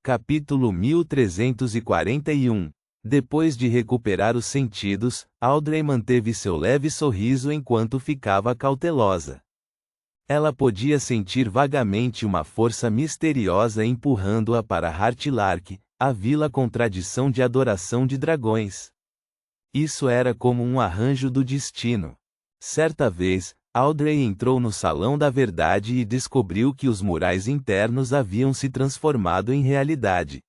Capítulo 1341. Depois de recuperar os sentidos, Audrey manteve seu leve sorriso enquanto ficava cautelosa. Ela podia sentir vagamente uma força misteriosa empurrando-a para Hartlark, a vila com tradição de adoração de dragões. Isso era como um arranjo do destino. Certa vez, Audrey entrou no Salão da Verdade e descobriu que os murais internos haviam se transformado em realidade.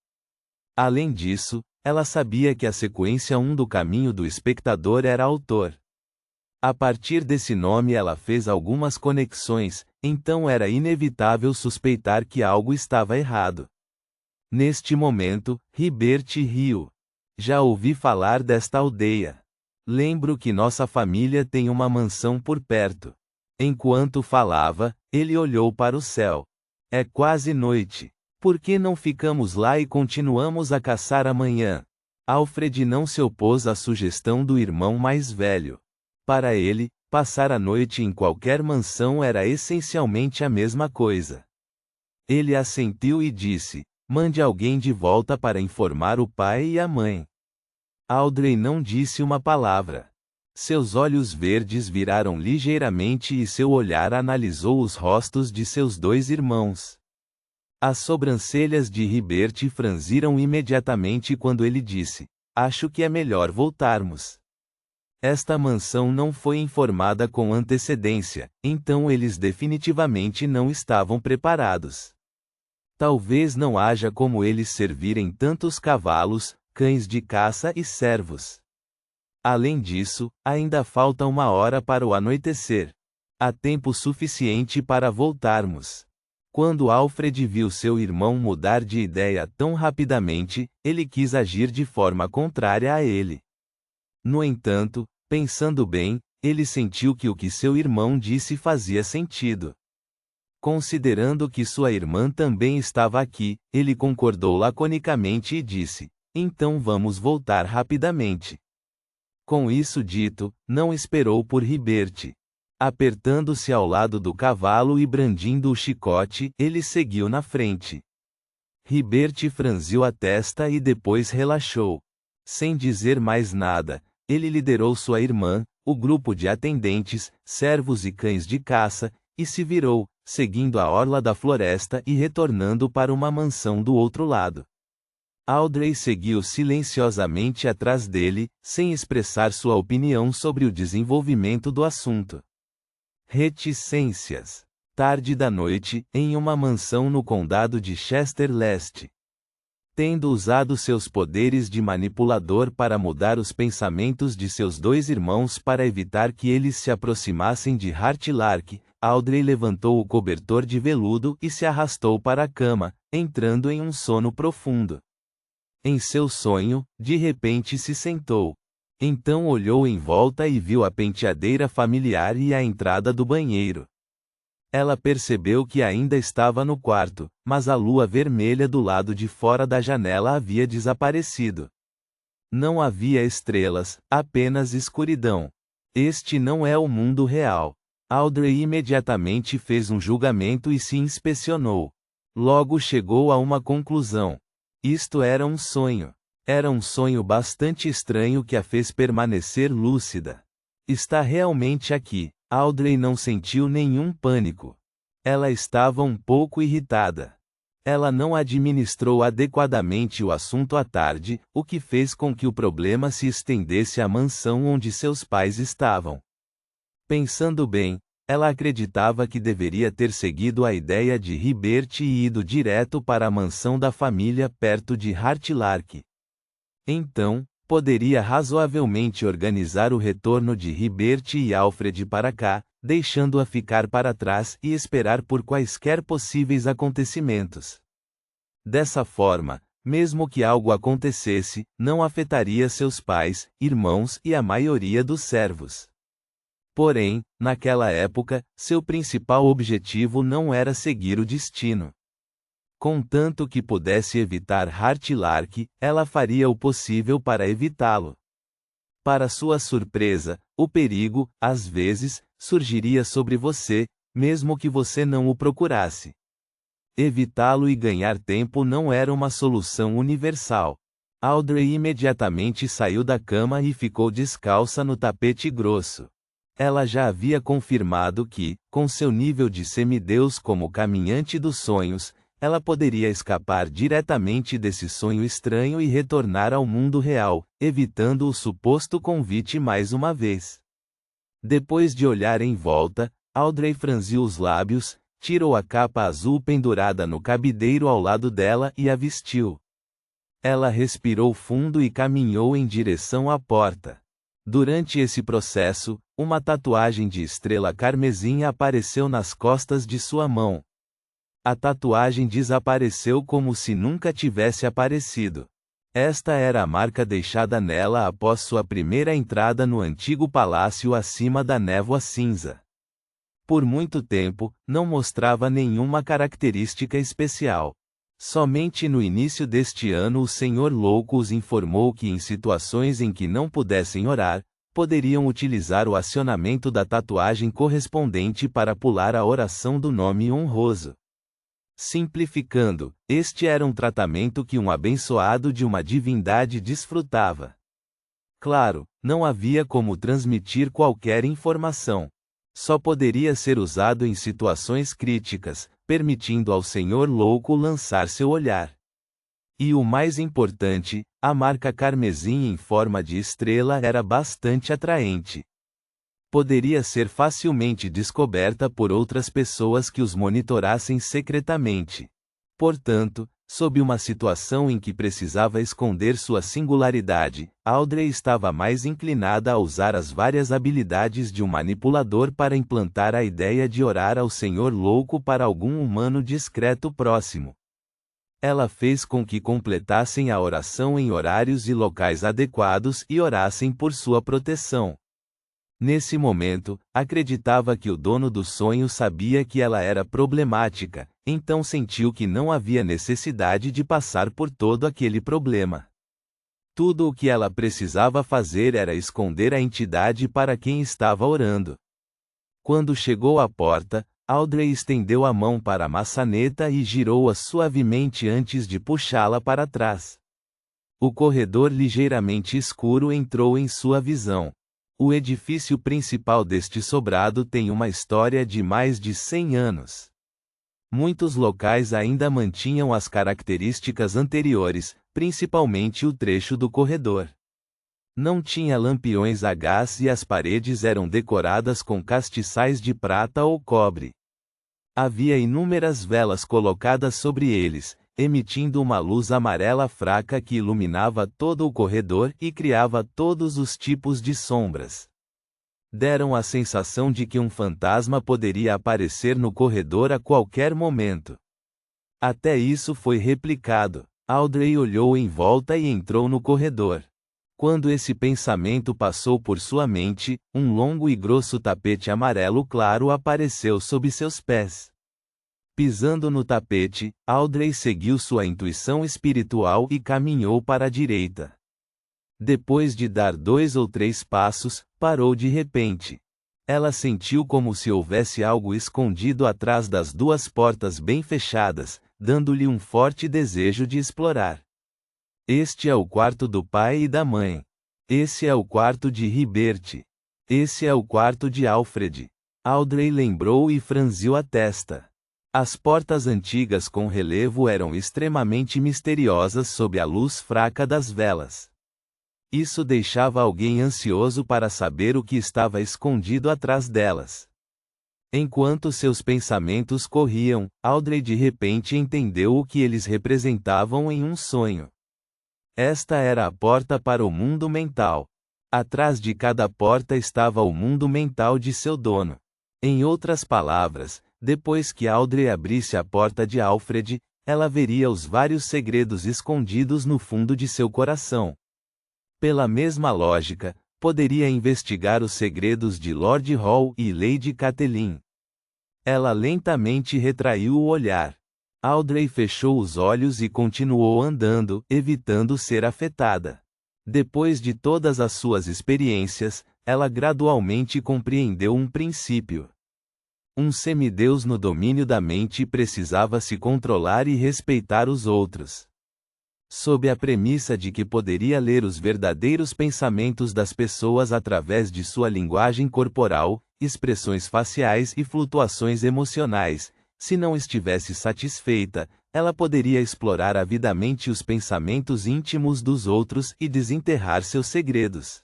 Além disso, ela sabia que a sequência 1 do Caminho do Espectador era autor. A partir desse nome ela fez algumas conexões, então era inevitável suspeitar que algo estava errado. Neste momento, Hibert riu. Já ouvi falar desta aldeia. Lembro que nossa família tem uma mansão por perto. Enquanto falava, ele olhou para o céu. É quase noite. Por que não ficamos lá e continuamos a caçar amanhã? Alfred não se opôs à sugestão do irmão mais velho. Para ele, passar a noite em qualquer mansão era essencialmente a mesma coisa. Ele assentiu e disse: mande alguém de volta para informar o pai e a mãe. Audrey não disse uma palavra. Seus olhos verdes viraram ligeiramente e seu olhar analisou os rostos de seus dois irmãos. As sobrancelhas de Hibert franziram imediatamente quando ele disse: acho que é melhor voltarmos. Esta mansão não foi informada com antecedência, então eles definitivamente não estavam preparados. Talvez não haja como eles servirem tantos cavalos, cães de caça e servos. Além disso, ainda falta 1 hora para o anoitecer. Há tempo suficiente para voltarmos. Quando Alfred viu seu irmão mudar de ideia tão rapidamente, ele quis agir de forma contrária a ele. No entanto, pensando bem, ele sentiu que o que seu irmão disse fazia sentido. Considerando que sua irmã também estava aqui, ele concordou laconicamente e disse: então vamos voltar rapidamente. Com isso dito, não esperou por Hibert. Apertando-se ao lado do cavalo e brandindo o chicote, ele seguiu na frente. Hibert franziu a testa e depois relaxou. Sem dizer mais nada, ele liderou sua irmã, o grupo de atendentes, servos e cães de caça, e se virou, seguindo a orla da floresta e retornando para uma mansão do outro lado. Audrey seguiu silenciosamente atrás dele, sem expressar sua opinião sobre o desenvolvimento do assunto. Reticências. Tarde da noite, em uma mansão no condado de Chester Leste. Tendo usado seus poderes de manipulador para mudar os pensamentos de seus dois irmãos para evitar que eles se aproximassem de Hartlark, Audrey levantou o cobertor de veludo e se arrastou para a cama, entrando em um sono profundo. Em seu sonho, de repente se sentou. Então olhou em volta e viu a penteadeira familiar e a entrada do banheiro. Ela percebeu que ainda estava no quarto, mas a lua vermelha do lado de fora da janela havia desaparecido. Não havia estrelas, apenas escuridão. Este não é o mundo real. Audrey imediatamente fez um julgamento e se inspecionou. Logo chegou a uma conclusão. Isto era um sonho. Era um sonho bastante estranho que a fez permanecer lúcida. Está realmente aqui. Audrey não sentiu nenhum pânico. Ela estava um pouco irritada. Ela não administrou adequadamente o assunto à tarde, o que fez com que o problema se estendesse à mansão onde seus pais estavam. Pensando bem, ela acreditava que deveria ter seguido a ideia de Hibert e ido direto para a mansão da família perto de Hartlark. Então, poderia razoavelmente organizar o retorno de Hibert e Alfred para cá, deixando-a ficar para trás e esperar por quaisquer possíveis acontecimentos. Dessa forma, mesmo que algo acontecesse, não afetaria seus pais, irmãos e a maioria dos servos. Porém, naquela época, seu principal objetivo não era seguir o destino. Contanto que pudesse evitar Hartlark, ela faria o possível para evitá-lo. Para sua surpresa, o perigo, às vezes, surgiria sobre você, mesmo que você não o procurasse. Evitá-lo e ganhar tempo não era uma solução universal. Audrey imediatamente saiu da cama e ficou descalça no tapete grosso. Ela já havia confirmado que, com seu nível de semideus como caminhante dos sonhos, ela poderia escapar diretamente desse sonho estranho e retornar ao mundo real, evitando o suposto convite mais uma vez. Depois de olhar em volta, Audrey franziu os lábios, tirou a capa azul pendurada no cabideiro ao lado dela e a vestiu. Ela respirou fundo e caminhou em direção à porta. Durante esse processo, uma tatuagem de estrela carmesim apareceu nas costas de sua mão. A tatuagem desapareceu como se nunca tivesse aparecido. Esta era a marca deixada nela após sua primeira entrada no antigo palácio acima da névoa cinza. Por muito tempo, não mostrava nenhuma característica especial. Somente no início deste ano o Senhor Louco os informou que em situações em que não pudessem orar, poderiam utilizar o acionamento da tatuagem correspondente para pular a oração do nome honroso. Simplificando, este era um tratamento que um abençoado de uma divindade desfrutava. Claro, não havia como transmitir qualquer informação. Só poderia ser usado em situações críticas, permitindo ao Senhor Louco lançar seu olhar. E o mais importante, a marca carmesim em forma de estrela era bastante atraente. Poderia ser facilmente descoberta por outras pessoas que os monitorassem secretamente. Portanto, sob uma situação em que precisava esconder sua singularidade, Audrey estava mais inclinada a usar as várias habilidades de um manipulador para implantar a ideia de orar ao Senhor Louco para algum humano discreto próximo. Ela fez com que completassem a oração em horários e locais adequados e orassem por sua proteção. Nesse momento, acreditava que o dono do sonho sabia que ela era problemática, então sentiu que não havia necessidade de passar por todo aquele problema. Tudo o que ela precisava fazer era esconder a entidade para quem estava orando. Quando chegou à porta, Audrey estendeu a mão para a maçaneta e girou-a suavemente antes de puxá-la para trás. O corredor ligeiramente escuro entrou em sua visão. O edifício principal deste sobrado tem uma história de mais de 100 anos. Muitos locais ainda mantinham as características anteriores, principalmente o trecho do corredor. Não tinha lampiões a gás e as paredes eram decoradas com castiçais de prata ou cobre. Havia inúmeras velas colocadas sobre eles, emitindo uma luz amarela fraca que iluminava todo o corredor e criava todos os tipos de sombras. Deram a sensação de que um fantasma poderia aparecer no corredor a qualquer momento. Até isso foi replicado. Audrey olhou em volta e entrou no corredor. Quando esse pensamento passou por sua mente, um longo e grosso tapete amarelo claro apareceu sob seus pés. Pisando no tapete, Audrey seguiu sua intuição espiritual e caminhou para a direita. Depois de dar 2 ou 3 passos, parou de repente. Ela sentiu como se houvesse algo escondido atrás das 2 portas bem fechadas, dando-lhe um forte desejo de explorar. Este é o quarto do pai e da mãe. Esse é o quarto de Ribert. Esse é o quarto de Alfred. Audrey lembrou e franziu a testa. As portas antigas com relevo eram extremamente misteriosas sob a luz fraca das velas. Isso deixava alguém ansioso para saber o que estava escondido atrás delas. Enquanto seus pensamentos corriam, Audrey de repente entendeu o que eles representavam em um sonho. Esta era a porta para o mundo mental. Atrás de cada porta estava o mundo mental de seu dono. Em outras palavras, depois que Audrey abrisse a porta de Alfred, ela veria os vários segredos escondidos no fundo de seu coração. Pela mesma lógica, poderia investigar os segredos de Lord Hall e Lady Catelyn. Ela lentamente retraiu o olhar. Audrey fechou os olhos e continuou andando, evitando ser afetada. Depois de todas as suas experiências, ela gradualmente compreendeu um princípio. Um semideus no domínio da mente precisava se controlar e respeitar os outros. Sob a premissa de que poderia ler os verdadeiros pensamentos das pessoas através de sua linguagem corporal, expressões faciais e flutuações emocionais, se não estivesse satisfeita, ela poderia explorar avidamente os pensamentos íntimos dos outros e desenterrar seus segredos.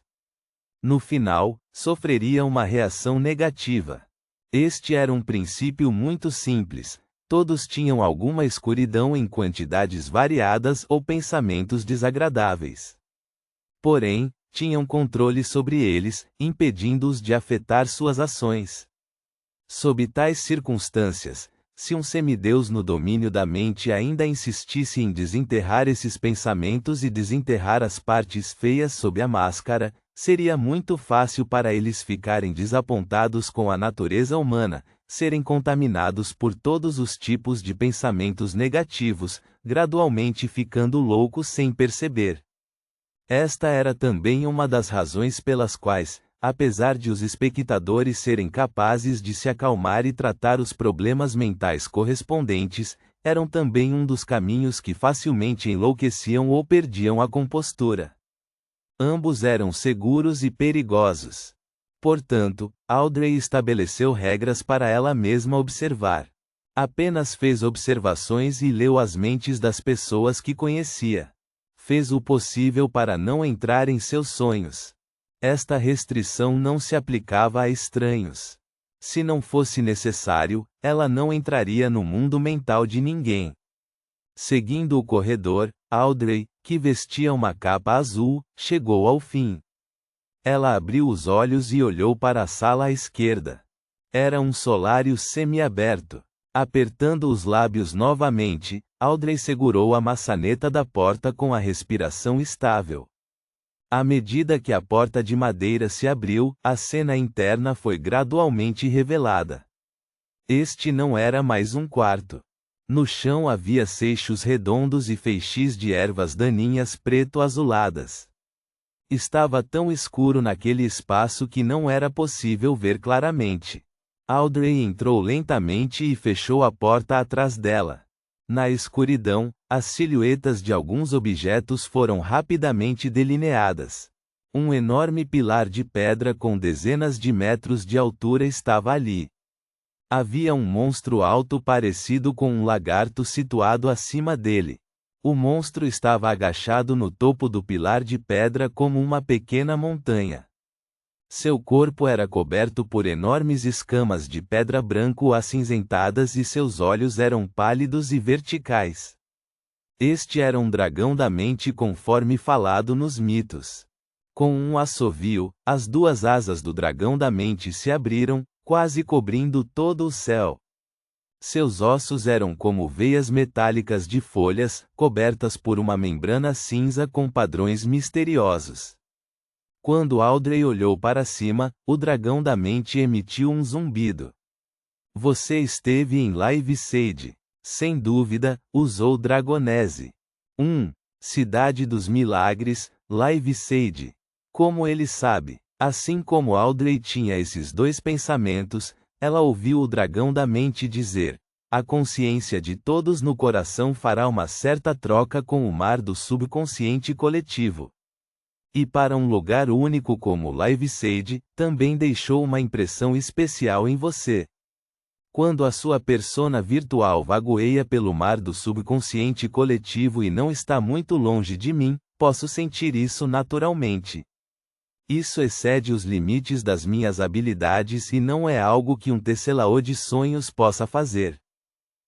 No final, sofreria uma reação negativa. Este era um princípio muito simples. Todos tinham alguma escuridão em quantidades variadas ou pensamentos desagradáveis. Porém, tinham controle sobre eles, impedindo-os de afetar suas ações. Sob tais circunstâncias, se um semideus no domínio da mente ainda insistisse em desenterrar esses pensamentos e desenterrar as partes feias sob a máscara, seria muito fácil para eles ficarem desapontados com a natureza humana, serem contaminados por todos os tipos de pensamentos negativos, gradualmente ficando loucos sem perceber. Esta era também uma das razões pelas quais, apesar de os espectadores serem capazes de se acalmar e tratar os problemas mentais correspondentes, eram também um dos caminhos que facilmente enlouqueciam ou perdiam a compostura. Ambos eram seguros e perigosos. Portanto, Audrey estabeleceu regras para ela mesma observar. Apenas fez observações e leu as mentes das pessoas que conhecia. Fez o possível para não entrar em seus sonhos. Esta restrição não se aplicava a estranhos. Se não fosse necessário, ela não entraria no mundo mental de ninguém. Seguindo o corredor, Audrey, que vestia uma capa azul, chegou ao fim. Ela abriu os olhos e olhou para a sala à esquerda. Era um solário semiaberto. Apertando os lábios novamente, Audrey segurou a maçaneta da porta com a respiração estável. À medida que a porta de madeira se abriu, a cena interna foi gradualmente revelada. Este não era mais um quarto. No chão havia seixos redondos e feixes de ervas daninhas preto-azuladas. Estava tão escuro naquele espaço que não era possível ver claramente. Audrey entrou lentamente e fechou a porta atrás dela. Na escuridão, as silhuetas de alguns objetos foram rapidamente delineadas. Um enorme pilar de pedra com dezenas de metros de altura estava ali. Havia um monstro alto parecido com um lagarto situado acima dele. O monstro estava agachado no topo do pilar de pedra como uma pequena montanha. Seu corpo era coberto por enormes escamas de pedra branco acinzentadas e seus olhos eram pálidos e verticais. Este era um dragão da mente conforme falado nos mitos. Com um assovio, as duas asas do dragão da mente se abriram, quase cobrindo todo o céu. Seus ossos eram como veias metálicas de folhas, cobertas por uma membrana cinza com padrões misteriosos. Quando Audrey olhou para cima, o dragão da mente emitiu um zumbido. Você esteve em Live Sage. Sem dúvida, usou Dragonese. Cidade dos Milagres, Live Sage. Como ele sabe? Assim como Audrey tinha esses dois pensamentos, ela ouviu o dragão da mente dizer: a consciência de todos no coração fará uma certa troca com o mar do subconsciente coletivo. E para um lugar único como Live Sage, também deixou uma impressão especial em você. Quando a sua persona virtual vagueia pelo mar do subconsciente coletivo e não está muito longe de mim, posso sentir isso naturalmente. Isso excede os limites das minhas habilidades e não é algo que um tecelão de sonhos possa fazer.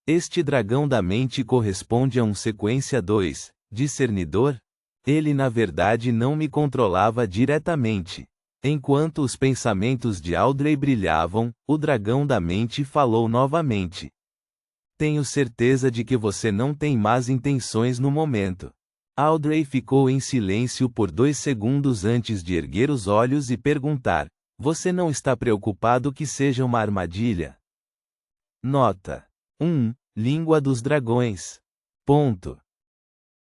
Este dragão da mente corresponde a um sequência 2, discernidor? Ele na verdade não me controlava diretamente. Enquanto os pensamentos de Audrey brilhavam, o dragão da mente falou novamente. Tenho certeza de que você não tem más intenções no momento. Audrey ficou em silêncio por 2 segundos antes de erguer os olhos e perguntar: você não está preocupado que seja uma armadilha? Nota: Língua dos dragões. Ponto.